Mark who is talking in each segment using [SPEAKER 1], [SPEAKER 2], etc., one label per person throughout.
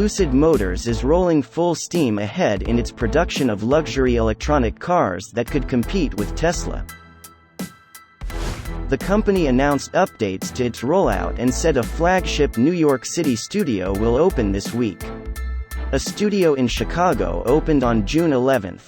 [SPEAKER 1] Lucid Motors is rolling full steam ahead in its production of luxury electronic cars that could compete with Tesla. The company announced updates to its rollout and said a flagship New York City studio will open this week. A studio in Chicago opened on June 11.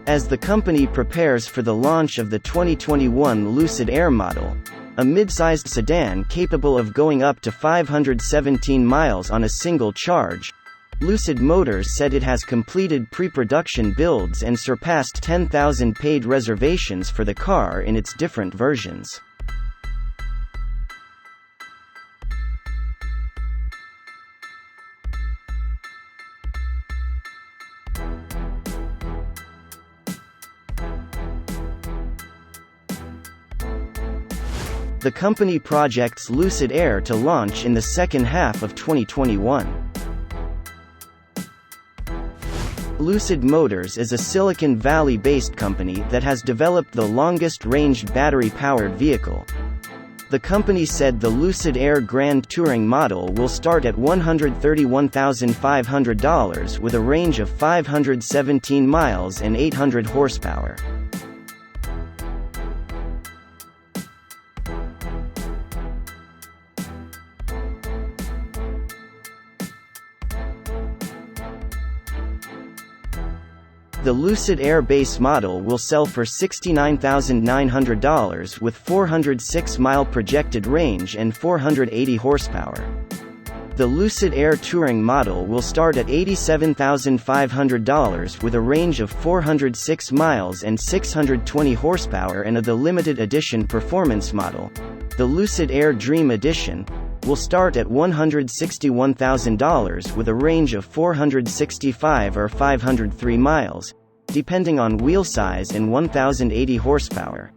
[SPEAKER 1] As the company prepares for the launch of the 2021 Lucid Air model, a midsized sedan capable of going up to 517 miles on a single charge, Lucid Motors said it has completed pre-production builds and surpassed 10,000 paid reservations for the car in its different versions. The company projects Lucid Air to launch in the second half of 2021. Lucid Motors is a Silicon Valley-based company that has developed the longest-ranged battery-powered vehicle. The company said the Lucid Air Grand Touring model will start at $131,500 with a range of 517 miles and 800 horsepower. The Lucid Air base model will sell for $69,900 with 406-mile projected range and 480 horsepower. The Lucid Air Touring model will start at $87,500 with a range of 406 miles and 620 horsepower, and the limited edition performance model, the Lucid Air Dream Edition, will start at $161,000 with a range of 465 or 503 miles, depending on wheel size, and 1,080 horsepower.